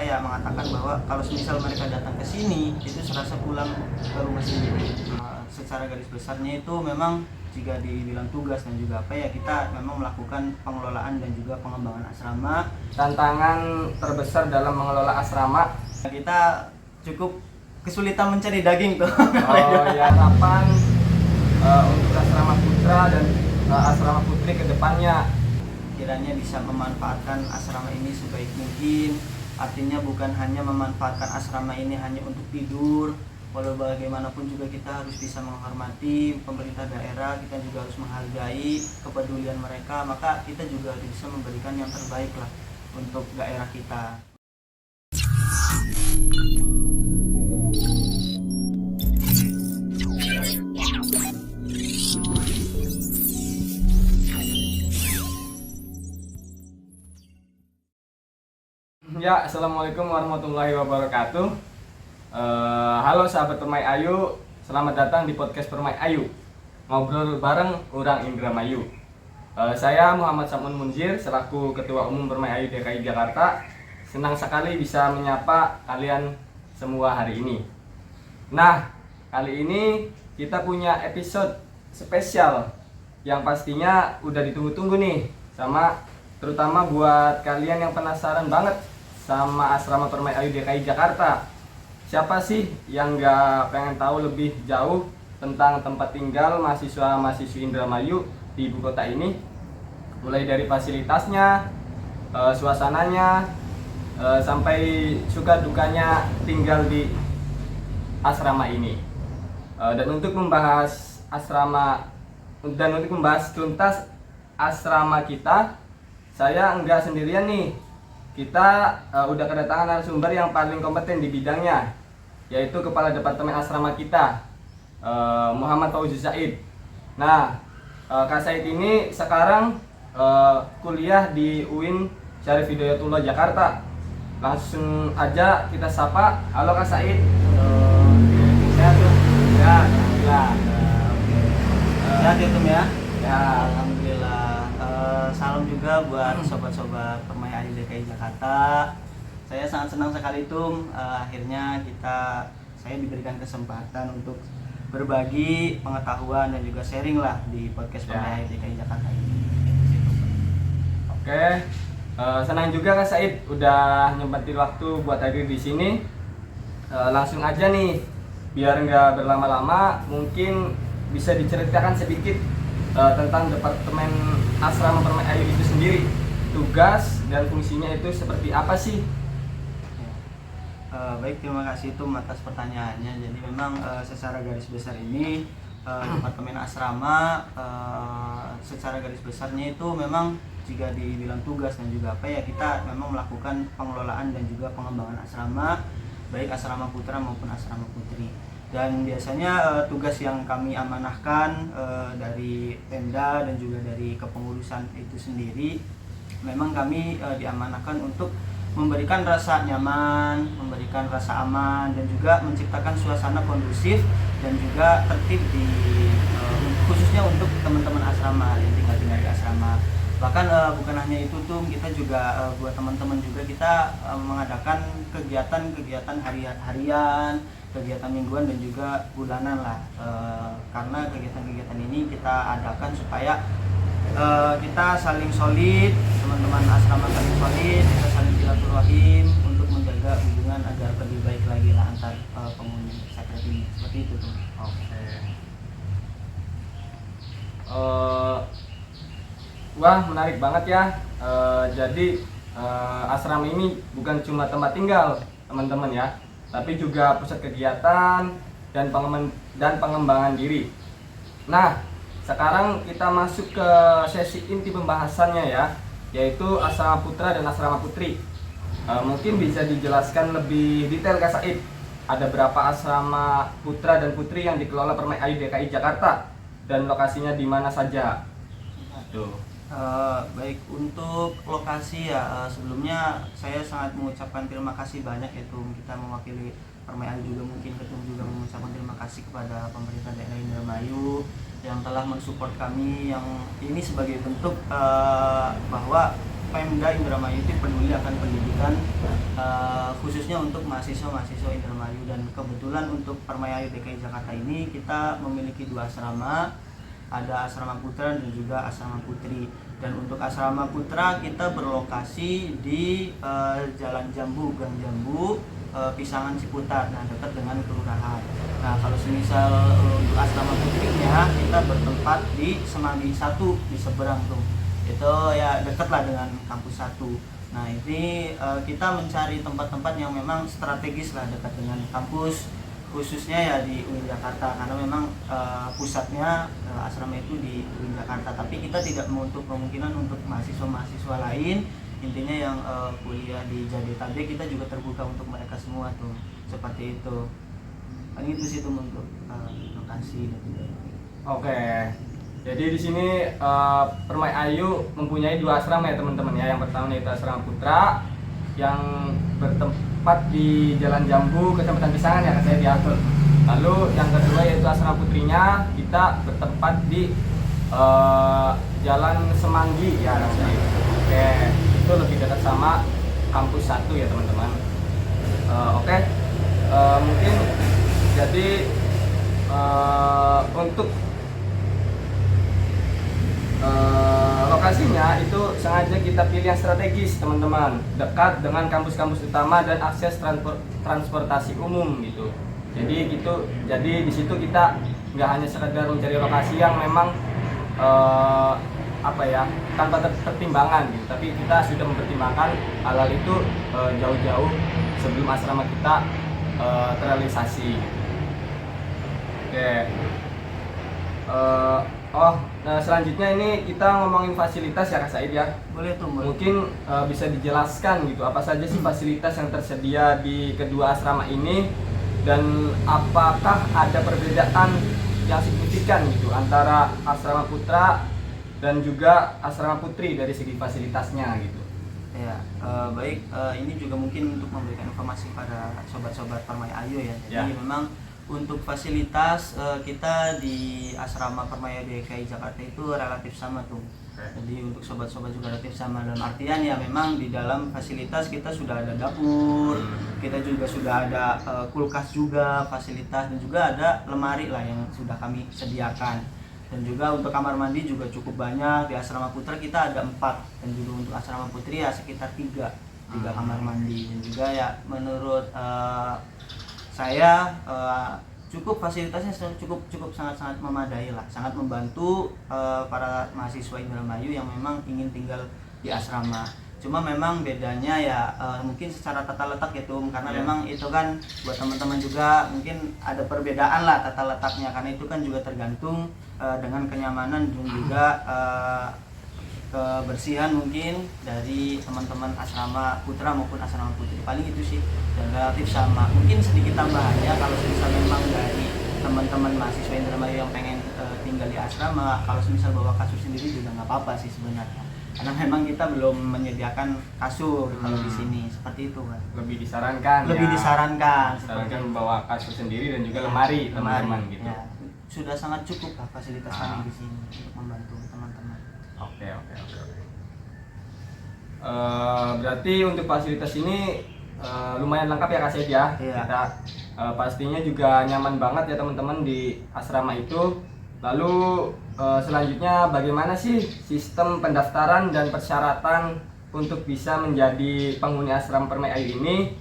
ya mengatakan bahwa kalau misal mereka datang ke sini itu serasa pulang ke rumah sendiri. Secara garis besarnya itu memang jika dibilang tugas dan juga apa ya, kita memang melakukan pengelolaan dan juga pengembangan asrama. Tantangan terbesar dalam mengelola asrama, Kita cukup kesulitan mencari daging tuh. oh ya, harapan untuk asrama putra dan asrama putri ke depannya. Kiranya bisa memanfaatkan asrama ini sebaik mungkin. Artinya bukan hanya memanfaatkan asrama ini hanya untuk tidur. Walau bagaimanapun juga kita harus bisa menghormati pemerintah daerah, kita juga harus menghargai kepedulian mereka. Maka kita juga harus bisa memberikan yang terbaik lah untuk daerah kita. Ya, assalamualaikum warahmatullahi wabarakatuh. Halo sahabat Permai Ayu, selamat datang di podcast Permai Ayu. Ngobrol bareng orang Indramayu. Saya Muhammad Samun Munzir selaku Ketua Umum Permai Ayu DKI Jakarta. Senang sekali bisa menyapa kalian semua hari ini. Nah, kali ini kita punya episode spesial yang pastinya udah ditunggu-tunggu nih, sama terutama buat kalian yang penasaran banget sama asrama Permai Ayu DKI Jakarta. Siapa sih yang nggak pengen tahu lebih jauh tentang tempat tinggal mahasiswa-mahasiswi Indramayu di ibu kota ini? Mulai dari fasilitasnya, suasananya, sampai suka dukanya tinggal di asrama ini. Dan untuk membahas tuntas asrama kita, saya nggak sendirian nih. Kita udah kedatangan narasumber yang paling kompeten di bidangnya, yaitu Kepala Departemen Asrama kita, Muhammad Fauzi Said. Nah, Kak Said ini sekarang kuliah di UIN Syarif Hidayatullah Jakarta. Langsung aja kita sapa. Halo Kak Said. Sehat tuh? Ya, alhamdulillah. Sehat ya Tum ya? Ya, Alhamdulillah. Salam juga buat sobat-sobat Permai Ayu DKI Jakarta. Saya sangat senang sekali Tum, akhirnya saya diberikan kesempatan untuk berbagi pengetahuan dan juga sharing lah di podcast Permai Ayu DKI Jakarta ini. Oke. Senang juga Kak Said udah nyempetin waktu buat hadir di sini. Langsung aja nih, biar nggak berlama-lama, mungkin bisa diceritakan sedikit tentang Departemen Asrama Permai Ayu itu sendiri, tugas dan fungsinya itu seperti apa sih? Baik, terima kasih Tum atas pertanyaannya. Jadi memang secara garis besar ini Departemen Asrama secara garis besarnya itu memang jika dibilang tugas dan juga apa ya, kita memang melakukan pengelolaan dan juga pengembangan asrama, baik asrama putra maupun asrama putri. Dan biasanya tugas yang kami amanahkan dari Pemda dan juga dari kepengurusan itu sendiri, memang kami diamanahkan untuk memberikan rasa nyaman, memberikan rasa aman, dan juga menciptakan suasana kondusif dan juga tertib khususnya untuk teman-teman asrama yang tinggal di asrama. Bahkan bukan hanya itu Tum, kita juga buat teman-teman juga kita mengadakan kegiatan-kegiatan harian, kegiatan mingguan dan juga bulanan lah, karena kegiatan-kegiatan ini kita adakan supaya kita saling solid, teman-teman asrama saling solid, kita saling silaturahim untuk menjaga hubungan agar lebih baik lagi lah antar penghuni sekret ini, seperti itu tuh. Oke. Wah, menarik banget ya. Jadi asrama ini bukan cuma tempat tinggal teman-teman ya, tapi juga pusat kegiatan dan pengembangan diri. Nah, sekarang kita masuk ke sesi inti pembahasannya ya, yaitu asrama putra dan asrama putri. Mungkin bisa dijelaskan lebih detail Kak Said, ada berapa asrama putra dan putri yang dikelola Permai Ayu DKI Jakarta dan lokasinya di mana saja? Tuh. Baik, untuk lokasi ya, sebelumnya saya sangat mengucapkan terima kasih banyak ya Tum, kita mewakili Permai Ayu juga mungkin Ketum juga mengucapkan terima kasih kepada pemerintah daerah Indramayu yang telah mensupport kami, yang ini sebagai bentuk bahwa Pemda Indramayu itu peduli akan pendidikan khususnya untuk mahasiswa Indramayu. Dan kebetulan untuk Permai Ayu DKI Jakarta ini kita memiliki 2 asrama, ada asrama putra dan juga asrama putri. Dan untuk asrama putra kita berlokasi di Jalan Jambu, Gang Jambu, Pisangan Ciputat, nah dekat dengan kelurahan. Nah kalau semisal untuk asrama putrinya kita bertempat di Semanggi 1 di seberang tuh, itu ya dekat lah dengan kampus 1. Nah ini kita mencari tempat-tempat yang memang strategis lah dekat dengan kampus, khususnya ya di UIN Jakarta, karena memang pusatnya asrama itu di UIN Jakarta. Tapi kita tidak menutup kemungkinan untuk mahasiswa lain, intinya yang kuliah di Jabodetabek, kita juga terbuka untuk mereka semua tuh, seperti itu. Paling itu sih tuh untuk lokasi dan juga. Oke. Jadi di sini Permai Ayu mempunyai 2 asrama ya teman-teman ya. Yang pertama yaitu asrama putra yang bertempat di Jalan Jambu, Kecamatan Pisangan ya saya diatur. Lalu yang kedua yaitu asrama putrinya, kita bertempat di Jalan Semanggi ya rasanya. Oke, itu lebih dekat sama kampus 1 ya teman-teman. Oke, mungkin jadi untuk lokasinya itu sengaja kita pilih yang strategis teman-teman, dekat dengan kampus-kampus utama dan akses transportasi umum gitu. Jadi di situ kita nggak hanya sekedar mencari lokasi yang memang tanpa pertimbangan gitu, tapi kita sudah mempertimbangkan hal-hal itu jauh-jauh sebelum asrama kita terrealisasi. Oke. Selanjutnya ini kita ngomongin fasilitas ya Kak Said ya. Boleh tuh, boleh. Mungkin bisa dijelaskan gitu apa saja sih fasilitas yang tersedia di kedua asrama ini, dan apakah ada perbedaan yang signifikan gitu antara asrama putra dan juga asrama putri dari segi fasilitasnya gitu. Ya, baik, ini juga mungkin untuk memberikan informasi pada sobat-sobat Permai Ayu ya. Jadi memang untuk fasilitas kita di asrama Permai Ayu DKI Jakarta itu relatif sama tuh. Jadi untuk sobat-sobat juga relatif sama, dalam artian ya memang di dalam fasilitas kita sudah ada dapur, kita juga sudah ada kulkas juga fasilitas, dan juga ada lemari lah yang sudah kami sediakan. Dan juga untuk kamar mandi juga cukup banyak. Di asrama putra kita ada 4, dan juga untuk asrama putri ya sekitar 3 kamar mandi. Dan juga ya menurut saya cukup fasilitasnya cukup sangat memadai lah, sangat membantu para mahasiswa Indramayu yang memang ingin tinggal di asrama. Cuma memang bedanya ya mungkin secara tata letak ya Tum, karena memang itu kan buat teman-teman juga mungkin ada perbedaan lah tata letaknya, karena itu kan juga tergantung dengan kenyamanan dan juga kebersihan mungkin dari teman-teman asrama putra maupun asrama putri. Paling itu sih, dan relatif sama. Mungkin sedikit tambahannya kalau misalnya memang dari teman-teman mahasiswa Indramayu yang pengen tinggal di asrama, kalau misal bawa kasur sendiri juga nggak apa-apa sih sebenarnya, karena memang kita belum menyediakan kasur kalau di sini, seperti itu kan. Lebih disarankan Disarankan membawa kasur sendiri dan juga lemari teman-teman gitu. Ya, sudah sangat cukup lah fasilitas kami di sini untuk membantu teman-teman. Oke. Berarti untuk fasilitas ini lumayan lengkap ya Kak Said ya. Kita pastinya juga nyaman banget ya teman-teman di asrama itu. Lalu selanjutnya bagaimana sih sistem pendaftaran dan persyaratan untuk bisa menjadi penghuni asrama Permai Ayu ini?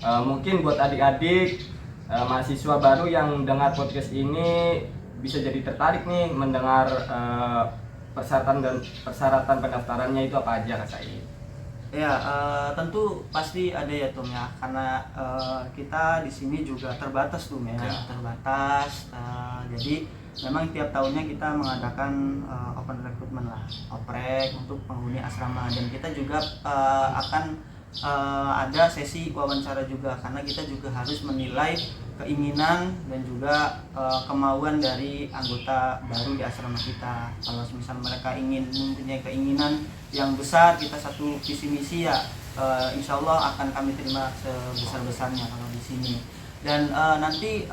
Mungkin buat adik-adik mahasiswa baru yang dengar podcast ini bisa jadi tertarik nih mendengar persyaratan pendaftarannya itu apa aja Kak Said? Ya, tentu pasti ada ya Tum ya, karena kita di sini juga terbatas Tum ya. Terbatas. Jadi memang tiap tahunnya kita mengadakan open recruitment lah, oprek untuk penghuni asrama, dan kita juga akan ada sesi wawancara juga, karena kita juga harus menilai keinginan dan juga kemauan dari anggota baru di asrama kita. Kalau misal mereka mempunyai keinginan yang besar, kita satu visi misi ya, insya Allah akan kami terima sebesar-besarnya kalau di sini. Dan nanti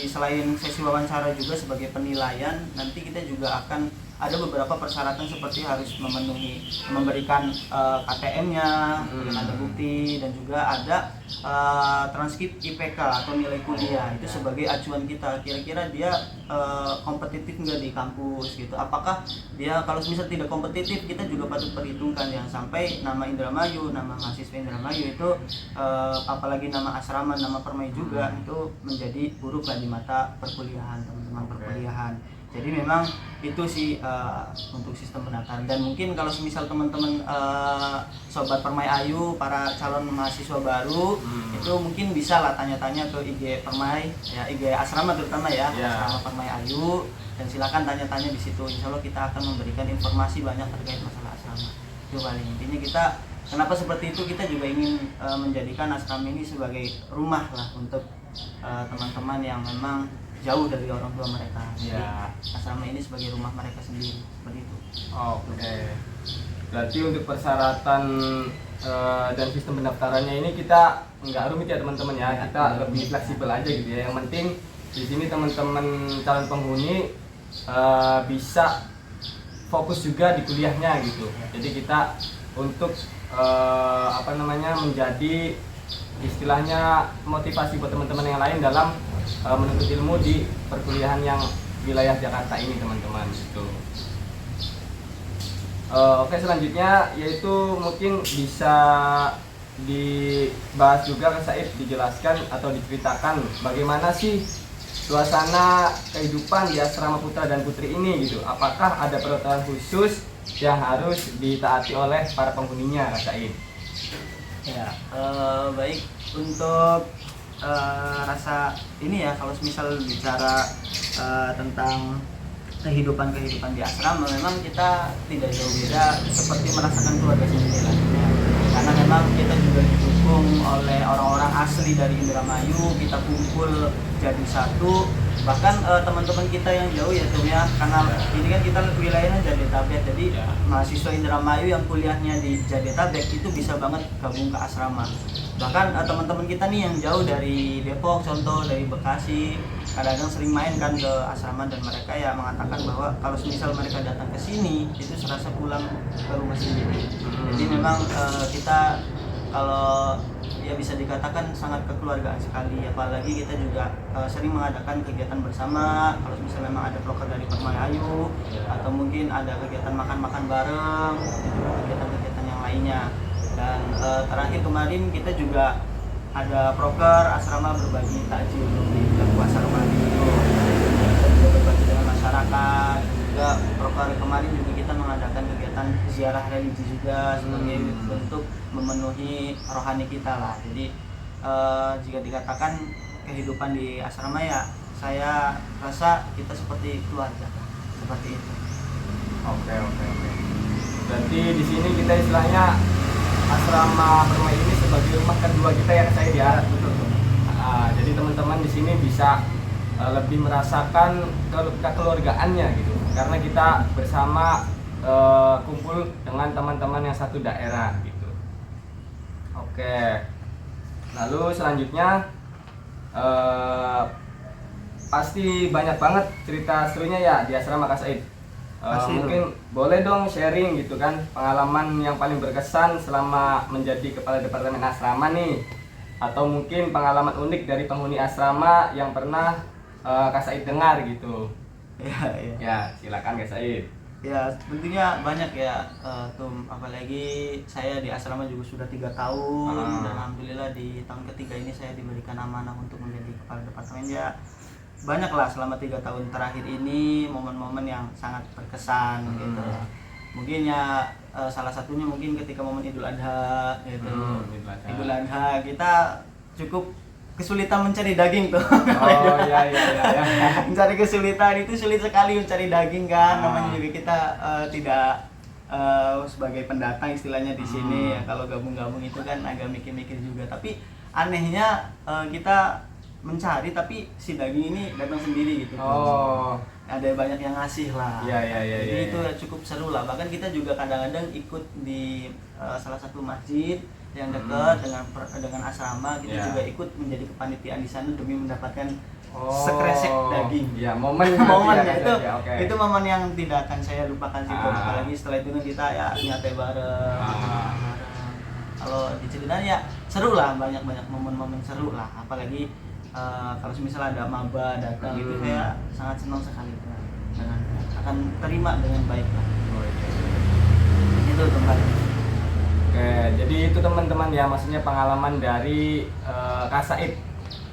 selain sesi wawancara juga sebagai penilaian, nanti kita juga akan ada beberapa persyaratan seperti harus memberikan KTM-nya dengan ada bukti, dan juga ada transkrip IPK atau nilai kuliah itu sebagai acuan kita, kira-kira dia kompetitif nggak di kampus gitu. Apakah dia, kalau misal tidak kompetitif, kita juga patut perhitungkan yang sampai nama Indramayu, nama mahasiswa Indramayu itu apalagi nama asrama, nama Permai juga itu menjadi buruk lah di mata perkuliahan, teman-teman perkuliahan. Jadi memang itu sih untuk sistem pendaftaran. Dan mungkin kalau misal teman-teman sobat Permai Ayu, para calon mahasiswa baru itu mungkin bisa lah tanya-tanya ke IG Permai ya, IG asrama terutama ya, asrama Permai Ayu, dan silakan tanya-tanya di situ. Insya Allah kita akan memberikan informasi banyak terkait masalah asrama. Itu paling intinya kita kenapa seperti itu, kita juga ingin menjadikan asrama ini sebagai rumah lah untuk teman-teman yang memang jauh dari orang tua mereka. Ya. Asrama ini sebagai rumah mereka sendiri, seperti itu. Oke. Berarti untuk persyaratan dan sistem pendaftarannya ini kita nggak rumit ya teman-teman ya. Kita lebih fleksibel aja gitu ya. Yang penting di sini teman-teman calon penghuni bisa fokus juga di kuliahnya gitu. Jadi kita untuk menjadi istilahnya motivasi buat teman-teman yang lain dalam menuntut ilmu di perkuliahan yang wilayah Jakarta ini teman-teman gitu. Oke, selanjutnya yaitu mungkin bisa dibahas juga Kak Said, dijelaskan atau diceritakan bagaimana sih suasana kehidupan di asrama putra dan putri ini gitu. Apakah ada peraturan khusus yang harus ditaati oleh para penghuninya Kak Said? Ya, baik untuk rasa ini ya, kalau misal bicara tentang kehidupan di asrama, memang kita tidak jauh beda seperti merasakan keluarga sendiri lah ya. Karena memang kita juga didukung oleh orang-orang asli dari Indramayu, kita kumpul jadi satu. Bahkan teman-teman kita yang jauh ya tuh ya, karena ini kan kita wilayahnya Jabodetabek, jadi mahasiswa Indramayu yang kuliahnya di Jabodetabek itu bisa banget gabung ke asrama. Bahkan teman-teman kita nih yang jauh dari Depok, contoh dari Bekasi, kadang-kadang sering main kan ke asrama, dan mereka ya mengatakan bahwa kalau misal mereka datang ke sini itu serasa pulang ke rumah sendiri. Jadi memang kita kalau ya bisa dikatakan sangat kekeluargaan sekali, apalagi kita juga sering mengadakan kegiatan bersama. Kalau misalnya memang ada proker dari Permai Ayu atau mungkin ada kegiatan makan-makan bareng, kegiatan-kegiatan yang lainnya. Dan terakhir kemarin kita juga ada proker asrama berbagi takjil di bulan puasa kemarin itu. Kita juga berbagi dengan masyarakat, dan juga proker kemarin juga kita mengadakan kegiatan ziarah religi juga sebagai bentuk memenuhi rohani kita lah. Jadi jika dikatakan kehidupan di asrama ya, saya rasa kita seperti keluarga, seperti itu. Oke. Berarti di sini kita istilahnya asrama Permai ini sebagai rumah kedua kita ya saya ya. Betul. Jadi teman-teman di sini bisa lebih merasakan kekeluargaannya gitu, karena kita bersama kumpul dengan teman-teman yang satu daerah gitu. Oke. Lalu selanjutnya pasti banyak banget cerita serunya ya di asrama Kak Said. Mungkin boleh dong sharing gitu kan, pengalaman yang paling berkesan selama menjadi kepala departemen asrama nih, atau mungkin pengalaman unik dari penghuni asrama yang pernah Kak Said dengar gitu. Ya silakan Kak Said. Ya tentunya banyak ya, apalagi saya di asrama juga sudah 3 tahun, dan alhamdulillah di tahun ketiga ini saya diberikan amanah untuk menjadi kepala departemen. Ya banyak lah selama 3 tahun terakhir ini momen-momen yang sangat berkesan gitu. Mungkin ya salah satunya mungkin ketika momen Idul Adha gitu. Idul Adha kita cukup kesulitan mencari daging tuh. Iya. Mencari kesulitan itu, sulit sekali mencari daging kan. Namanya juga kita tidak sebagai pendatang istilahnya di sini ya, kalau gabung-gabung itu kan agak mikir-mikir juga. Tapi anehnya kita mencari tapi si daging ini datang sendiri gitu. Ada banyak yang ngasih lah. Jadi itu cukup seru lah. Bahkan kita juga kadang-kadang ikut di salah satu masjid yang dekat dengan asrama, kita Ya. juga ikut menjadi kepanitiaan di sana demi mendapatkan sekresek daging. Ya, momen Momen ya, ya, itu ya, oke. itu momen yang tidak akan saya lupakan sih Tom. Ah. Apalagi setelah itu kan kita ya nyate bareng, Ah. bareng. Kalau diceritain ya seru lah, banyak momen-momen seru lah. Apalagi kalau misalnya ada maba datang itu saya sangat senang sekali dengan akan terima dengan baik lah. Oh, iya. Itu tempat. Oke, jadi itu teman-teman ya, maksudnya pengalaman dari Kak Said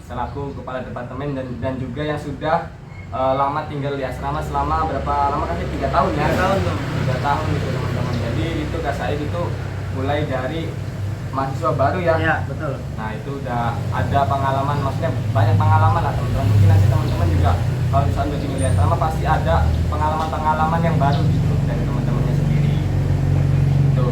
selaku kepala departemen dan juga yang sudah lama tinggal di asrama selama berapa lama kan? 3 tahun ya? 3 tahun tuh. 3 tahun gitu teman-teman. Jadi itu Kak Said itu mulai dari mahasiswa baru ya? Iya, betul. Nah itu udah ada pengalaman, maksudnya banyak pengalaman lah teman-teman. Mungkin nanti teman-teman juga kalau misalnya udah tinggal di asrama pasti ada pengalaman-pengalaman yang baru gitu dari teman-temannya sendiri. Itu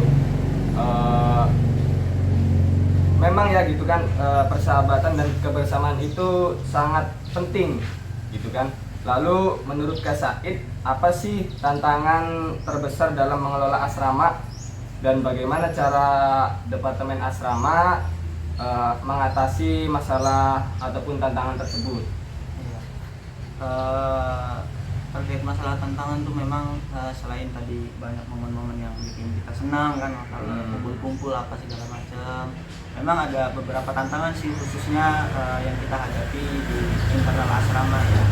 memang ya gitu kan, persahabatan dan kebersamaan itu sangat penting gitu kan. Lalu menurut Kak Said, apa sih tantangan terbesar dalam mengelola asrama dan bagaimana cara departemen asrama mengatasi masalah ataupun tantangan tersebut? Iya. Terkait masalah tantangan tuh memang selain tadi banyak momen-momen yang bikin kita senang kan, kalau kumpul-kumpul apa segala macam, memang ada beberapa tantangan sih khususnya yang kita hadapi di internal asrama ya.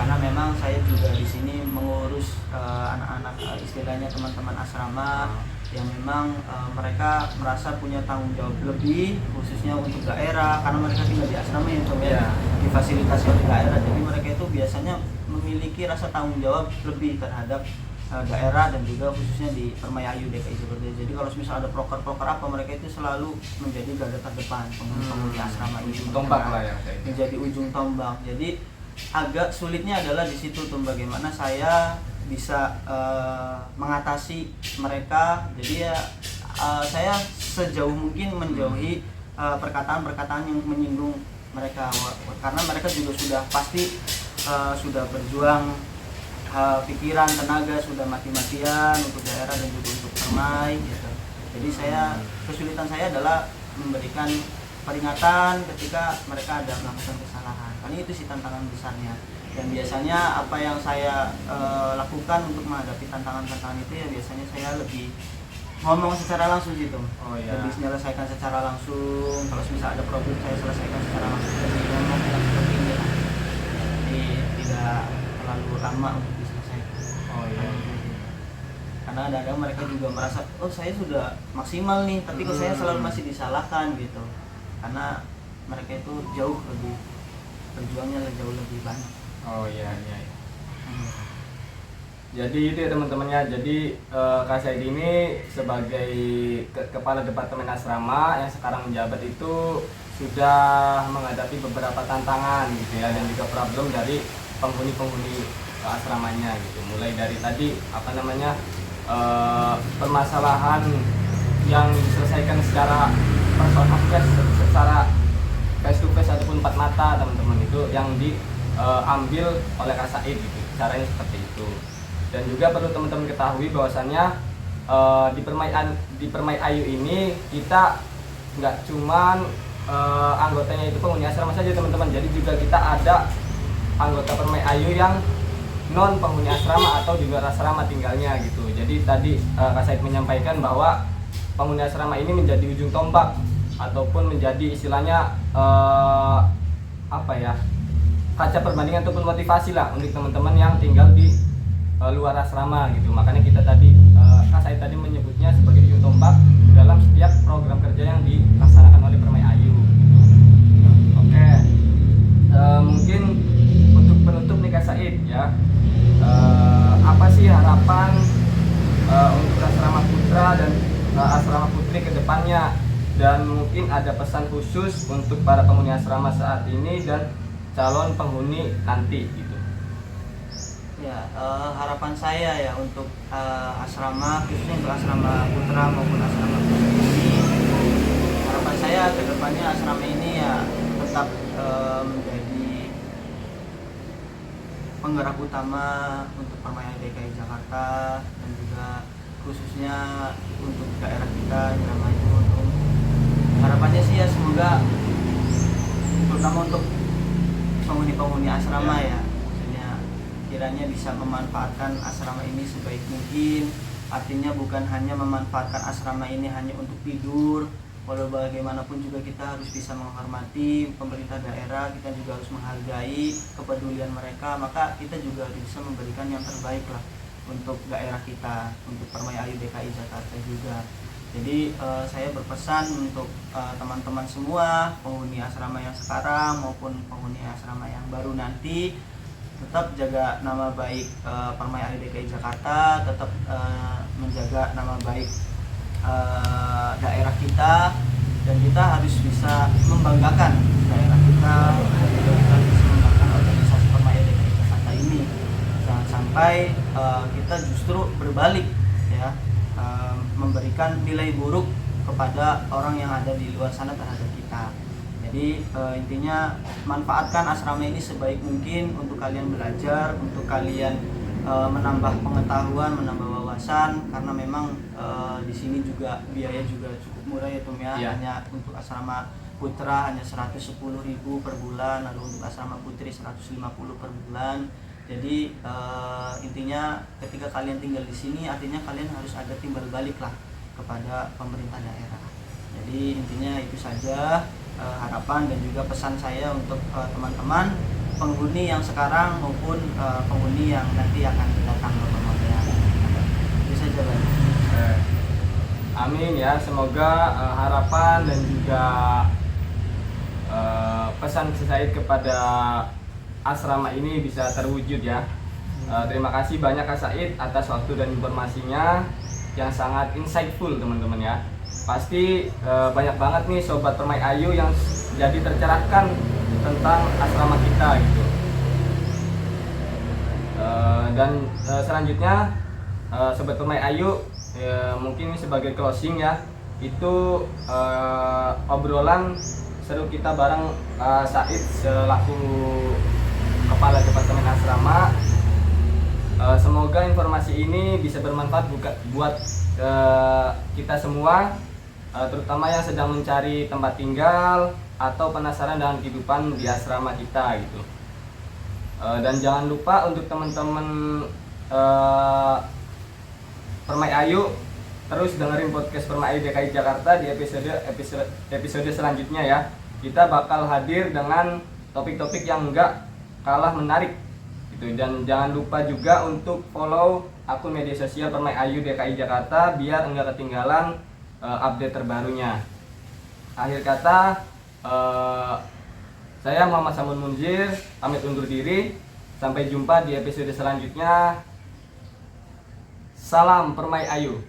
Karena memang saya juga di sini mengurus anak-anak istilahnya teman-teman asrama yang memang mereka merasa punya tanggung jawab lebih khususnya untuk daerah, karena mereka tinggal di asrama yang difasilitasi oleh daerah. Jadi mereka itu biasanya memiliki rasa tanggung jawab lebih terhadap daerah dan juga khususnya di Permai Ayu DKI Jakarta. Jadi kalau misalnya ada proker-proker apa, mereka itu selalu menjadi garda terdepan penghuni asrama ini. Ujung tombak lah ya. Menjadi ujung tombak. Jadi agak sulitnya adalah di situ tuh, bagaimana saya bisa mengatasi mereka. Jadi ya saya sejauh mungkin menjauhi perkataan-perkataan yang menyinggung mereka, karena mereka juga sudah pasti sudah berjuang pikiran, tenaga, sudah mati-matian untuk daerah dan juga untuk Permai gitu. Jadi kesulitan saya adalah memberikan peringatan ketika mereka ada melakukan kesalahan. Karena itu sih tantangan besarnya. Dan biasanya apa yang saya lakukan untuk menghadapi tantangan-tantangan itu ya biasanya saya lebih ngomong secara langsung gitu. Lebih menyelesaikan secara langsung. Kalau misalnya ada problem saya selesaikan secara langsung, jadi ngomong yang seperti ini lah. Jadi tidak terlalu lama untuk diselesaikan. Karena kadang mereka juga merasa, oh saya sudah maksimal nih, tapi kok saya selalu masih disalahkan gitu. Karena mereka itu jauh lebih berjuangnya jauh lebih banyak. Jadi itu ya teman-teman ya. Jadi Kak Said ini sebagai kepala departemen asrama yang sekarang menjabat itu sudah menghadapi beberapa tantangan gitu ya, dan juga problem dari penghuni-penghuni asramanya gitu. Mulai dari tadi permasalahan yang diselesaikan secara personal, secara face to face ataupun empat mata teman-teman, itu yang diambil oleh Kak Said gitu. Caranya seperti itu. Dan juga perlu teman-teman ketahui bahwasannya di Permai Ayu ini kita nggak cuman anggotanya itu penghuni asrama saja teman-teman. Jadi juga kita ada anggota Permai Ayu yang non penghuni asrama atau di luar asrama tinggalnya gitu. Jadi tadi Kak Said menyampaikan bahwa penghuni asrama ini menjadi ujung tombak ataupun menjadi istilahnya kaca perbandingan ataupun motivasi lah untuk teman-teman yang tinggal di luar asrama gitu. Makanya kita tadi Kak Said tadi menyebutnya sebagai ujung tombak dalam setiap program kerja yang dilaksanakan oleh Permai Ayu gitu. Oke. Mungkin untuk penutup nih Kak Said ya, apa sih harapan untuk asrama putra dan asrama putri ke depannya, dan mungkin ada pesan khusus untuk para penghuni asrama saat ini dan calon penghuni nanti gitu. Ya, harapan saya ya untuk asrama, khususnya untuk asrama putra maupun asrama putri ini, harapan saya ke depannya asrama ini ya tetap menjadi penggerak utama untuk Permai DKI Jakarta dan juga khususnya untuk daerah kita Indramayu. harapannya sih ya semoga terutama untuk penghuni-penghuni asrama ya, maksudnya kiranya bisa memanfaatkan asrama ini sebaik mungkin. Artinya bukan hanya memanfaatkan asrama ini hanya untuk tidur, walau bagaimanapun juga kita harus bisa menghormati pemerintah daerah, kita juga harus menghargai kepedulian mereka, maka kita juga harus bisa memberikan yang terbaik lah untuk daerah kita, untuk Permai Ayu DKI Jakarta juga. Jadi saya berpesan untuk teman-teman semua, penghuni asrama yang sekarang maupun penghuni asrama yang baru nanti, tetap jaga nama baik Permai Ayu DKI Jakarta, tetap menjaga nama baik daerah kita, dan kita harus bisa membanggakan daerah kita, dan juga kita bisa membanggakan organisasi Permai Ayu DKI Jakarta ini. Jangan sampai kita justru berbalik ya, memberikan nilai buruk kepada orang yang ada di luar sana terhadap kita. Jadi intinya manfaatkan asrama ini sebaik mungkin untuk kalian belajar, untuk kalian menambah pengetahuan, menambah wawasan, karena memang di sini juga biaya juga cukup murah ya Tum ya. Iya. Hanya untuk asrama putra hanya 110.000 per bulan, lalu untuk asrama putri 150 per bulan. Jadi intinya ketika kalian tinggal di sini, artinya kalian harus ada timbal balik lah kepada pemerintah daerah. Jadi intinya itu saja harapan dan juga pesan saya untuk teman-teman penghuni yang sekarang maupun penghuni yang nanti akan datang ya. Itu saja Bang. Amin ya, semoga harapan dan juga pesan Said kepada asrama ini bisa terwujud ya. Terima kasih banyak Kak Said atas waktu dan informasinya yang sangat insightful teman-teman ya. Pasti banyak banget nih Sobat Permai Ayu yang jadi tercerahkan tentang asrama kita gitu. Dan selanjutnya Sobat Permai Ayu mungkin sebagai closing ya, itu obrolan seru kita bareng Said selaku Kepala Departemen Asrama. Semoga informasi ini bisa bermanfaat buat kita semua, terutama yang sedang mencari tempat tinggal atau penasaran dengan kehidupan di asrama kita gitu. Dan jangan lupa untuk teman-teman Permai Ayu terus dengerin podcast Permai Ayu DKI Jakarta di episode selanjutnya ya. Kita bakal hadir dengan topik-topik yang enggak kalah menarik gitu. Dan jangan lupa juga untuk follow akun media sosial Permai Ayu DKI Jakarta biar enggak ketinggalan update terbarunya. Akhir kata, saya Muhammad Samun Munzir pamit undur diri. Sampai jumpa di episode selanjutnya. Salam Permai Ayu.